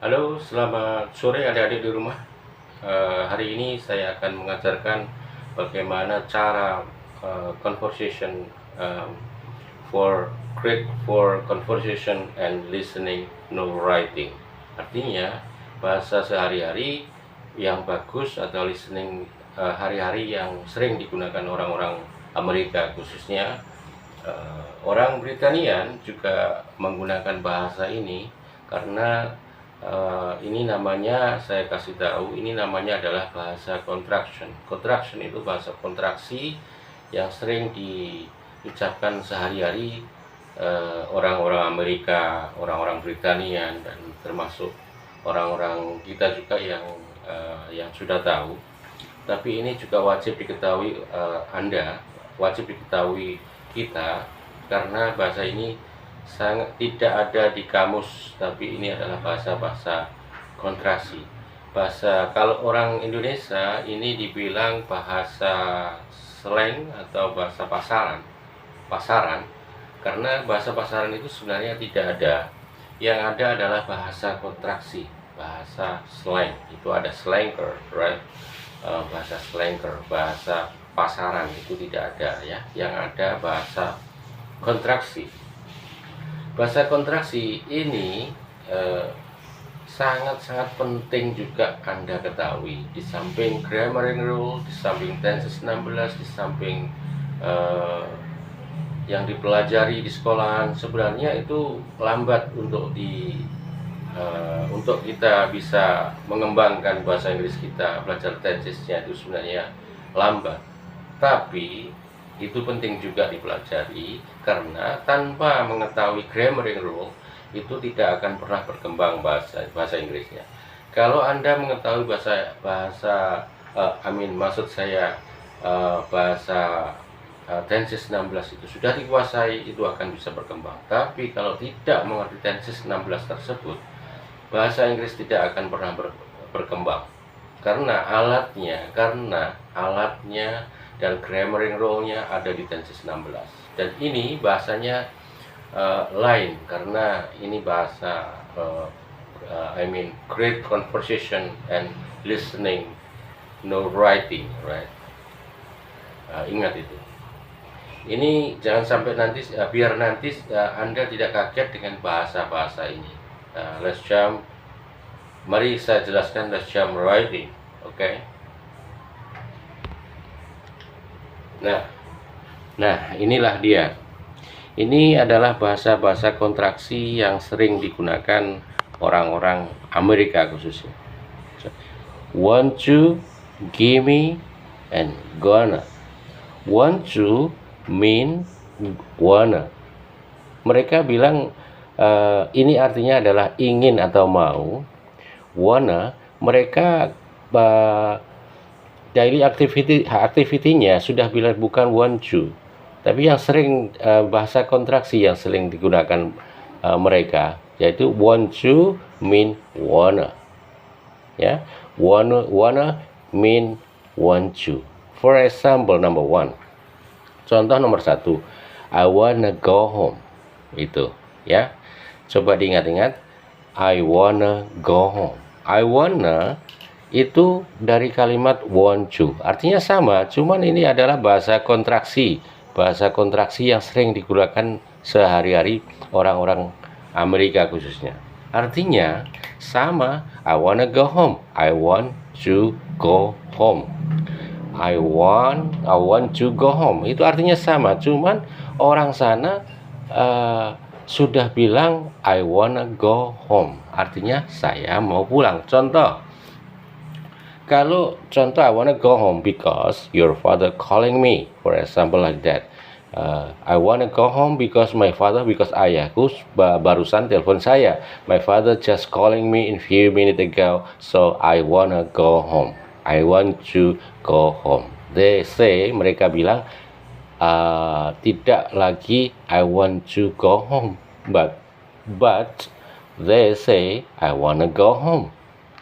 Halo, selamat sore adik-adik di rumah. Hari ini saya akan mengajarkan bagaimana cara conversation for conversation and listening, no writing. Artinya bahasa sehari-hari yang bagus atau listening hari-hari yang sering digunakan orang-orang Amerika, khususnya orang Britania juga menggunakan bahasa ini karena ini namanya, saya kasih tahu, ini namanya adalah bahasa contraction. Contraction itu bahasa kontraksi yang sering diucapkan sehari-hari orang-orang Amerika, orang-orang Britania, dan termasuk orang-orang kita juga yang sudah tahu. Tapi ini juga wajib diketahui Anda, wajib diketahui kita, karena bahasa ini sangat tidak ada di kamus, tapi ini adalah bahasa-bahasa kontraksi. Kalau orang Indonesia ini dibilang bahasa slang atau bahasa pasaran, karena bahasa pasaran itu sebenarnya tidak ada. Yang ada adalah bahasa kontraksi, bahasa slang. Itu ada slanker, right? Bahasa slanker, bahasa pasaran itu tidak ada ya. Yang ada bahasa kontraksi. Bahasa kontraksi ini sangat-sangat penting juga Anda ketahui. Di samping grammar rule, di samping tenses 16, di samping yang dipelajari di sekolahan, sebenarnya itu lambat untuk untuk kita bisa mengembangkan bahasa Inggris kita. Belajar tensesnya itu sebenarnya lambat, tapi itu penting juga dipelajari, karena tanpa mengetahui grammar rule itu tidak akan pernah berkembang bahasa Inggrisnya. Kalau Anda mengetahui maksud saya bahasa tenses 16 itu sudah dikuasai, itu akan bisa berkembang. Tapi kalau tidak mengerti tenses 16 tersebut, bahasa Inggris tidak akan pernah berkembang, karena alatnya dan grammar rule-nya ada di tenses 16. Dan ini bahasanya lain, karena ini bahasa great conversation and listening, no writing, right? Ingat itu. Ini jangan sampai nanti biar nanti Anda tidak kaget dengan bahasa-bahasa ini. Mari saya jelaskan let's jump writing, oke? Okay? Nah, inilah dia. Ini adalah bahasa-bahasa kontraksi yang sering digunakan orang-orang Amerika khususnya. Want to, gimme, and gonna. Want to mean wanna. Mereka bilang ini artinya adalah ingin atau mau. Wanna, mereka daily activity-nya sudah bilang bukan want to, tapi yang sering bahasa kontraksi yang sering digunakan mereka yaitu want to mean wanna, ya. Wanna mean want to. For example, number one, contoh nomor satu, I wanna go home, itu ya. Coba diingat-ingat, I wanna go home. I wanna itu dari kalimat want to, artinya sama, cuman ini adalah bahasa kontraksi yang sering digunakan sehari-hari orang-orang Amerika khususnya. Artinya sama, I wanna go home, I want to go home. I want to go home, itu artinya sama, cuman orang sana sudah bilang I wanna go home, artinya saya mau pulang. Kalau contoh I wanna go home because your father calling me, for example like that. I wanna go home because ayahku barusan telepon saya. My father just calling me in few minutes ago, so I wanna go home. I want to go home. They say, mereka bilang tidak lagi I want to go home, but they say I wanna go home.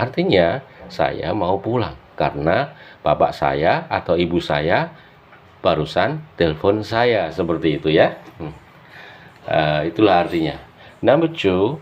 Artinya saya mau pulang karena bapak saya atau ibu saya barusan telepon saya, seperti itu ya. Itulah artinya. Number two,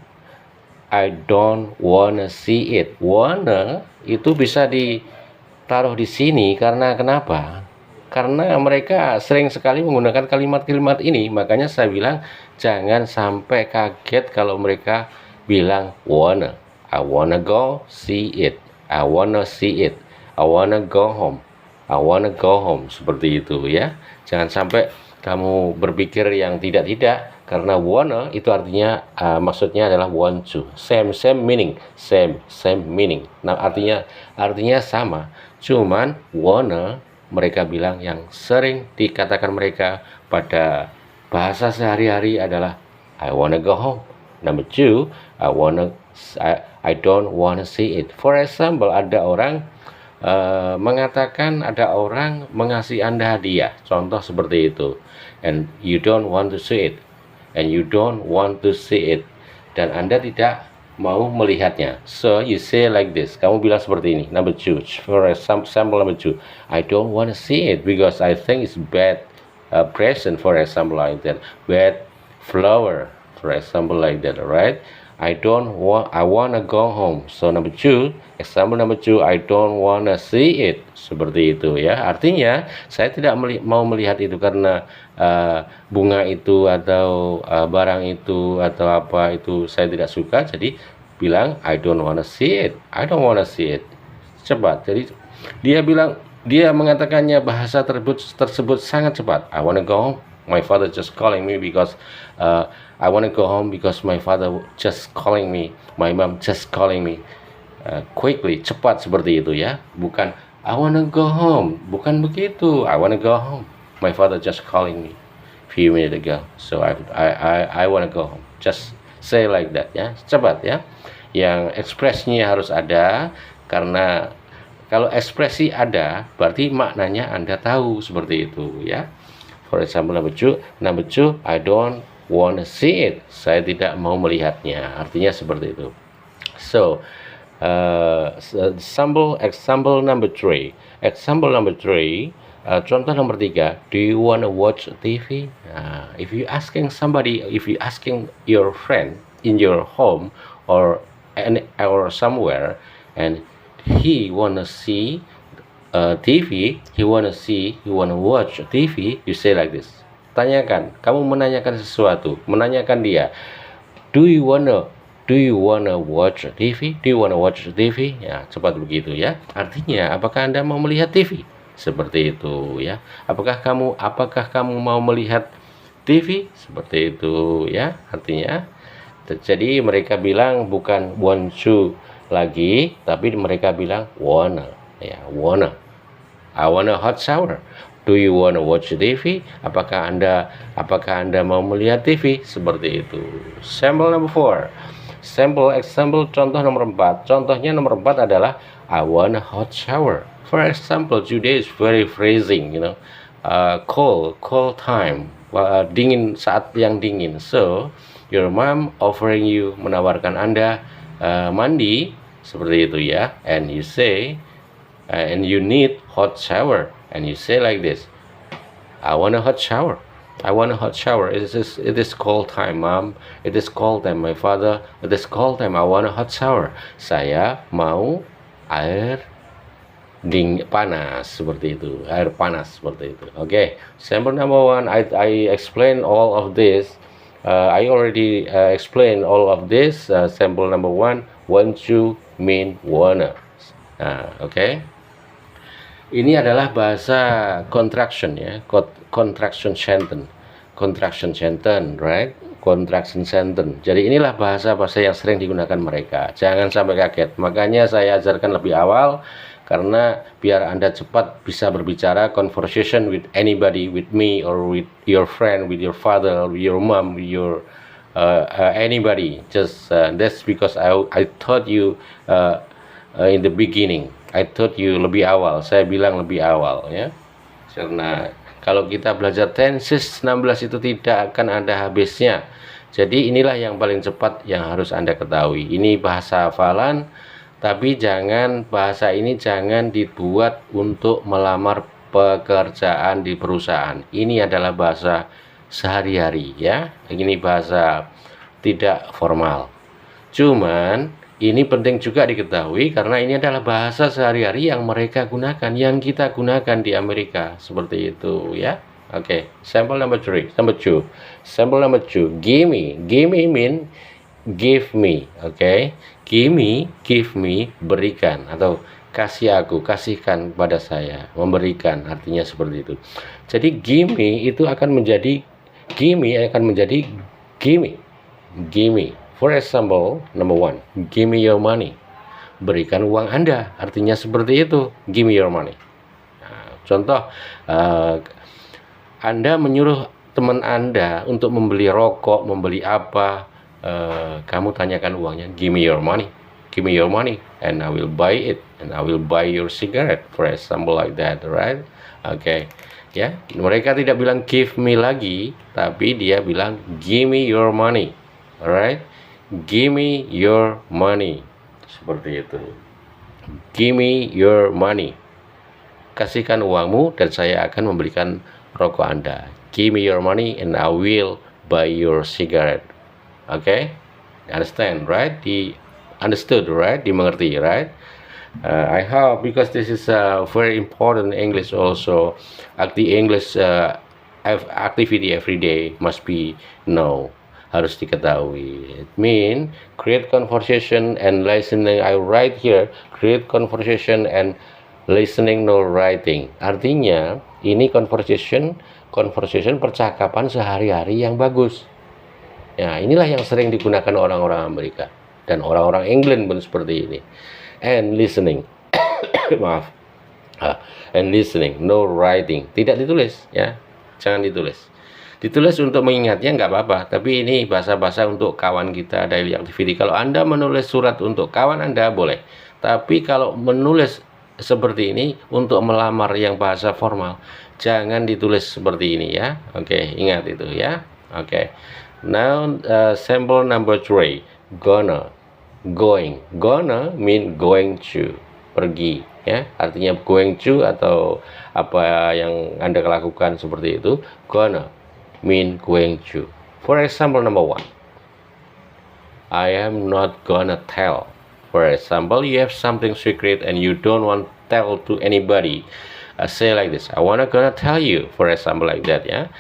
I don't wanna see it. Wanna itu bisa ditaruh di sini karena kenapa? Karena mereka sering sekali menggunakan kalimat-kalimat ini. Makanya saya bilang jangan sampai kaget kalau mereka bilang wanna. I wanna go see it. I wanna see it. I wanna go home. I wanna go home. Seperti itu ya. Jangan sampai kamu berpikir yang tidak-tidak. Karena wanna itu artinya maksudnya adalah want to. Same meaning. Same meaning. Nah, artinya sama. Cuman wanna mereka bilang yang sering dikatakan mereka pada bahasa sehari-hari adalah I wanna go home. Number two, I don't wanna see it. For example, ada orang mengatakan ada orang mengasih Anda hadiah. Contoh seperti itu. And you don't want to see it. And you don't want to see it. Dan Anda tidak mau melihatnya. So you say like this. Kamu bilang seperti ini. Number two. For example, number two. I don't want to see it because I think it's bad present. For example, like that. Bad flower. For example, like that. Right? I wanna go home. So number two, example number two, I don't wanna see it. Seperti itu ya. Artinya saya tidak mau melihat itu karena bunga itu atau barang itu atau apa itu saya tidak suka. Jadi bilang I don't wanna see it. I don't wanna see it. Cepat. Jadi dia mengatakannya bahasa tersebut sangat cepat. I wanna go home. My father just calling me because I want to go home because my father just calling me. My mom just calling me. Quickly, cepat seperti itu ya. Bukan I want to go home. Bukan begitu. I want to go home. My father just calling me few minutes ago. So I want to go home. Just say like that ya. Cepat ya. Yang ekspresinya harus ada karena kalau ekspresi ada berarti maknanya Anda tahu seperti itu ya. For example, number two, I don't want to see it. Saya tidak mau melihatnya. Artinya seperti itu. So, example number three. Example number three. Contoh nomor tiga. Do you want to watch TV? If you asking your friend in your home or somewhere, and he wanna see TV, you wanna watch TV, you say like this. Tanyakan, kamu menanyakan sesuatu, menanyakan dia, do you wanna watch TV? Do you wanna watch TV? Ya, cepat begitu ya. Artinya, apakah Anda mau melihat TV? Seperti itu ya. Apakah kamu mau melihat TV? Seperti itu ya. Artinya, jadi mereka bilang bukan want to lagi, tapi mereka bilang wanna. Ya, wanna. I want a hot shower. Do you want to watch TV? Apakah Anda mau melihat TV? Seperti itu. Sample number 4. Example contoh nomor 4. Contohnya nomor 4 adalah I want a hot shower. For example, today is very freezing, cold time. Dingin, saat yang dingin. So, your mom offering you, menawarkan Anda mandi seperti itu ya. And you say and you need hot shower, and you say like this, I want a hot shower. It is cold time, mom. It is cold time, my father. It is cold time. I want a hot shower. Saya mau air panas seperti itu. Air panas seperti itu. Okay. Sample number 1. I explain all of this. I already explained all of this. Sample number 1. Want to mean wanna. Okay. Ini adalah bahasa contraction ya, contraction sentence, right? Contraction sentence. Jadi inilah bahasa yang sering digunakan mereka. Jangan sampai kaget. Makanya saya ajarkan lebih awal karena biar Anda cepat bisa berbicara conversation with anybody, with me or with your friend, with your father, with your mom, with your anybody. Just that's because I taught you in the beginning. I taught you lebih awal. Saya bilang lebih awal ya. Karena kalau kita belajar tenses 16 itu tidak akan ada habisnya. Jadi inilah yang paling cepat yang harus Anda ketahui. Ini bahasa hafalan, tapi bahasa ini jangan dibuat untuk melamar pekerjaan di perusahaan. Ini adalah bahasa sehari-hari ya. Ini bahasa tidak formal. Cuman ini penting juga diketahui karena ini adalah bahasa sehari-hari yang mereka gunakan, yang kita gunakan di Amerika, seperti itu ya. Oke, sample number 3, number 2. Sample number 2, gimme. Gimme mean give me, oke. Gimme, give me, berikan atau kasih aku, kasihkan pada saya, memberikan, artinya seperti itu. Jadi gimme itu akan menjadi gimme gimme. Gimme. For example, number 1, give me your money. Berikan uang Anda, artinya seperti itu. Give me your money. Nah, contoh, Anda menyuruh teman Anda untuk membeli rokok, membeli apa, kamu tanyakan uangnya, give me your money. Give me your money and I will buy it, and I will buy your cigarette, for example, like that, right? Oke. Ya, mereka tidak bilang give me lagi, tapi dia bilang give me your money. Alright? Give me your money. Seperti itu. Give me your money. Kasihkan uangmu dan saya akan membelikan rokok Anda. Give me your money and I will buy your cigarette. Okay? Understand, right? Understood, right? Dimengerti, right? I hope, because this is very important English also. The English activity every day must be know, harus diketahui. It mean create conversation and listening. I write here create conversation and listening, no writing. Artinya ini conversation percakapan sehari-hari yang bagus. Ya, inilah yang sering digunakan orang-orang Amerika dan orang-orang England pun seperti ini. And listening, maaf, and listening, no writing, tidak ditulis ya, jangan ditulis. Ditulis untuk mengingatnya nggak apa-apa, tapi ini bahasa-bahasa untuk kawan kita, daily activity. Kalau Anda menulis surat untuk kawan Anda boleh, tapi kalau menulis seperti ini untuk melamar yang bahasa formal, jangan ditulis seperti ini ya. Oke, ingat itu ya. Oke, now sample number 3, going. Gonna mean going to, pergi ya, artinya going to atau apa yang Anda lakukan seperti itu. Gonna mean going to. For example, number 1, I am not gonna tell. For example, you have something secret and you don't want to tell to anybody. Say like this, gonna tell you. For example, like that ya.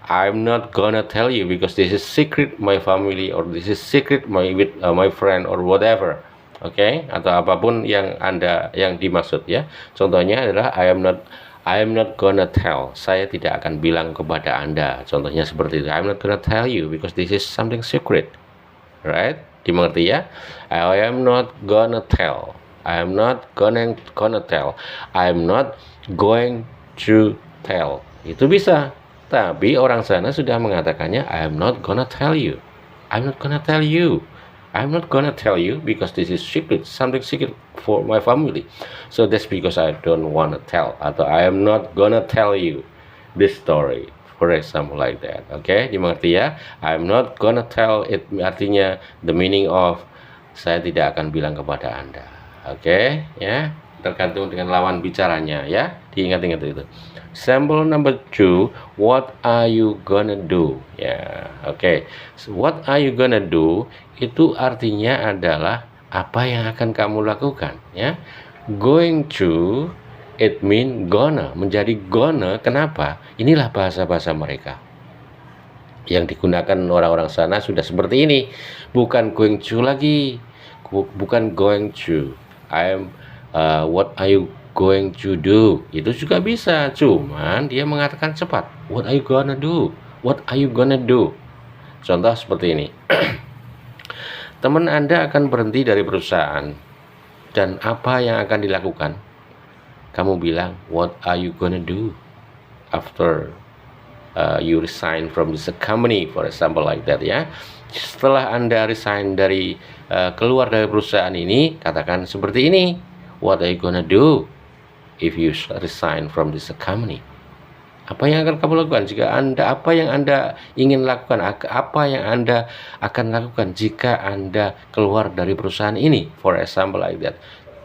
I'm not gonna tell you because this is secret my family, or this is secret with my friend or whatever. Oke, atau apapun yang dimaksud ya. Contohnya adalah I am not gonna tell. Saya tidak akan bilang kepada Anda. Contohnya seperti itu. I'm not gonna tell you because this is something secret. Right? Dimengerti ya? I am not gonna tell. I am not gonna tell. I am not going to tell. Itu bisa. Tapi orang sana sudah mengatakannya I am not gonna tell you. I'm not gonna tell you. I'm not gonna tell you because this is secret, something secret for my family. So that's because I don't wanna tell, atau I am not gonna tell you this story. For example, like that. Oke, dimengerti ya? I'm not gonna tell it, artinya the meaning of saya tidak akan bilang kepada Anda. Oke, ya. Tergantung dengan lawan bicaranya ya. Diingat-ingat itu. Sample number 2, what are you gonna do? Ya, oke. So, what are you gonna do? Itu artinya adalah apa yang akan kamu lakukan ya. Going to, it mean gonna, menjadi gonna. Kenapa? Inilah bahasa-bahasa mereka yang digunakan orang-orang sana sudah seperti ini. Bukan going to lagi, bukan going to. What are you going to do? Itu juga bisa, cuman dia mengatakan cepat. What are you gonna do? What are you gonna do? Contoh seperti ini. Teman Anda akan berhenti dari perusahaan, dan apa yang akan dilakukan? Kamu bilang, what are you gonna do after you resign from this company, for example, like that ya. Setelah Anda resign dari keluar dari perusahaan ini, katakan seperti ini. What are you gonna do if you resign from this company? Apa yang akan kamu lakukan jika apa yang Anda ingin lakukan, apa yang Anda akan lakukan jika Anda keluar dari perusahaan ini? For example, like that.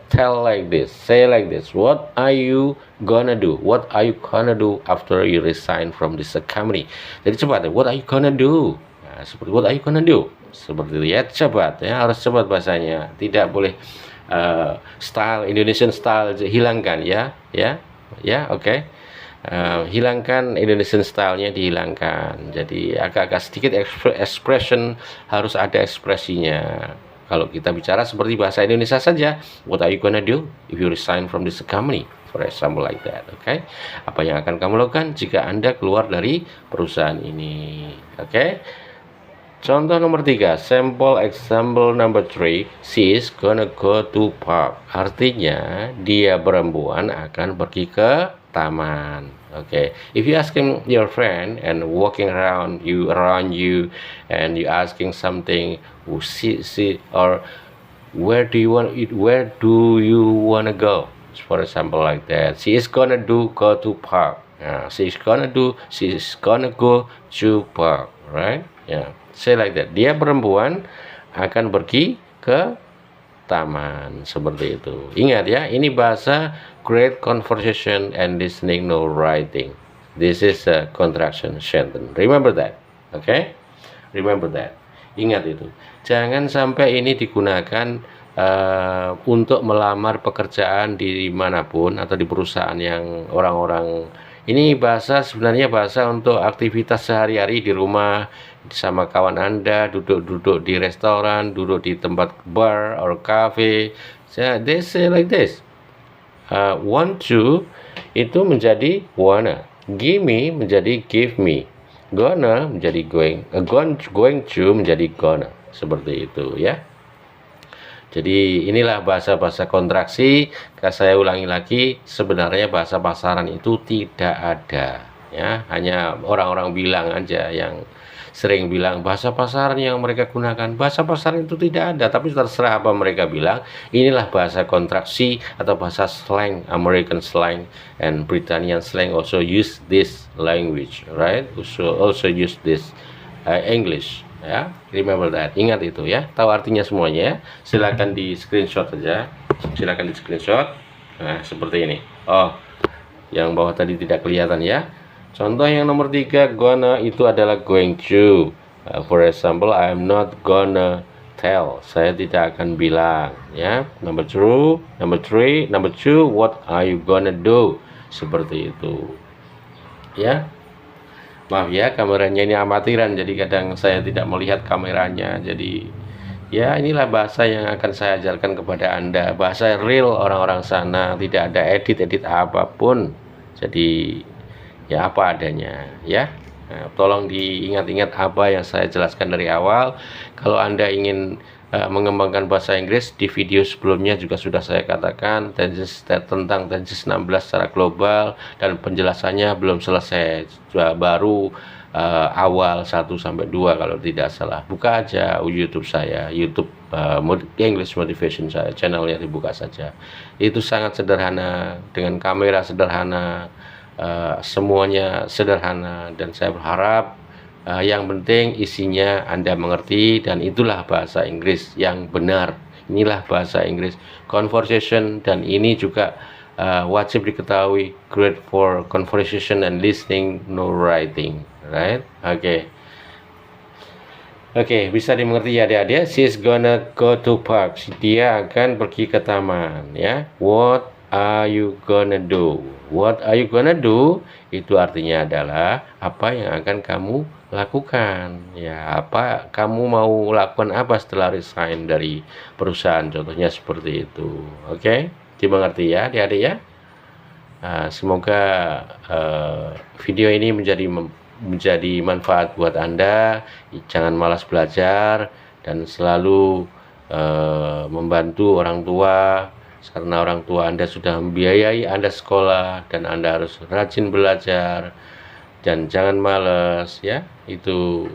Tell like this, say like this. What are you gonna do? What are you gonna do after you resign from this company? Jadi cepat. What are you gonna do? Nah, seperti what are you gonna do? seperti itu ya, cepat ya, harus cepat bahasanya, tidak boleh style Indonesian style hilangkan ya, oke. Hilangkan Indonesian stylenya, dihilangkan, jadi agak-agak sedikit expression, harus ada ekspresinya. Kalau kita bicara seperti bahasa Indonesia saja, what are you gonna do if you resign from this company, for example like that, okay? Apa yang akan kamu lakukan jika Anda keluar dari perusahaan ini, okay? Contoh nomor 3, sample example number 3, she is gonna go to park. Artinya dia perempuan akan pergi ke taman. Okay, if you asking your friend and walking around you and you asking something, or where do you wanna go, for example like that, she is gonna go to park. She is gonna go to park, right? Yeah, say like that. Dia perempuan akan pergi ke taman, seperti itu. Ingat ya, ini bahasa great conversation and listening, no writing. This is a contraction sentence. Remember that, okay? Remember that. Ingat itu. Jangan sampai ini digunakan untuk melamar pekerjaan di manapun atau di perusahaan yang orang-orang. Ini bahasa sebenarnya bahasa untuk aktivitas sehari-hari di rumah, sama kawan Anda, duduk-duduk di restoran, duduk di tempat bar or cafe. They say like this. Want to itu menjadi wanna. Gimme menjadi give me. Gonna menjadi going. Going to menjadi gonna. Seperti itu ya. Jadi inilah bahasa-bahasa kontraksi. Saya ulangi lagi, sebenarnya bahasa pasaran itu tidak ada ya, hanya orang-orang bilang aja yang sering bilang bahasa pasaran yang mereka gunakan. Bahasa pasaran itu tidak ada, tapi terserah apa mereka bilang. Inilah bahasa kontraksi atau bahasa slang, American slang and Britannian slang also use this language, right? Also use this English. Ya, remember that, ingat itu ya, tahu artinya semuanya ya. Silakan di screenshot saja, silakan di screenshot. Nah, seperti ini. Oh, yang bawah tadi tidak kelihatan ya. Contoh yang nomor 3, gonna itu adalah going to. For example, I'm not gonna tell, saya tidak akan bilang ya. Number 2, what are you gonna do, seperti itu ya. Maaf ya, kameranya ini amatiran, jadi kadang saya tidak melihat kameranya. Jadi ya, inilah bahasa yang akan saya ajarkan kepada Anda, bahasa real orang-orang sana, tidak ada edit apapun. Jadi ya apa adanya ya. Nah, tolong diingat-ingat apa yang saya jelaskan dari awal. Kalau Anda ingin mengembangkan bahasa Inggris, di video sebelumnya juga sudah saya katakan tentang tenses 16 secara global, dan penjelasannya belum selesai, baru awal 1 sampai 2 kalau tidak salah. Buka aja YouTube saya, YouTube English Motivation saya, channelnya dibuka saja. Itu sangat sederhana, dengan kamera sederhana, semuanya sederhana, dan saya berharap yang penting isinya Anda mengerti, dan itulah bahasa Inggris yang benar. Inilah bahasa Inggris conversation, dan ini juga wajib diketahui, great for conversation and listening, no writing, right? Oke, bisa dimengerti ya adik-adik. She's gonna go to park, dia akan pergi ke taman ya. What are you gonna do? What are you gonna do itu artinya adalah apa yang akan kamu lakukan ya. Apa kamu mau lakukan, apa setelah resign dari perusahaan, contohnya seperti itu. Oke, dimengerti ya adik-adik ya. Semoga video ini menjadi manfaat buat Anda. Jangan malas belajar, dan selalu membantu orang tua, karena orang tua Anda sudah membiayai Anda sekolah, dan Anda harus rajin belajar dan jangan malas ya. Itu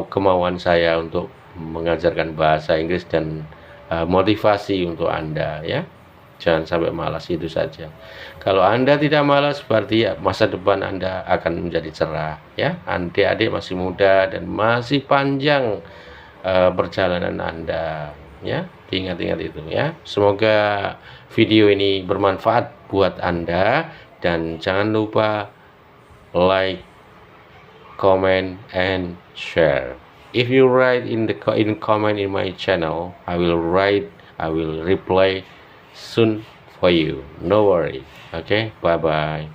kemauan saya untuk mengajarkan bahasa Inggris dan motivasi untuk Anda ya. Jangan sampai malas, itu saja. Kalau Anda tidak malas, berarti masa depan Anda akan menjadi cerah ya. Adik-adik masih muda dan masih panjang perjalanan Anda ya. Ingat-ingat itu ya. Semoga video ini bermanfaat buat Anda, dan jangan lupa like, comment, and share. If you write in the comment in my channel, I will reply soon for you. No worry. Okay, bye bye.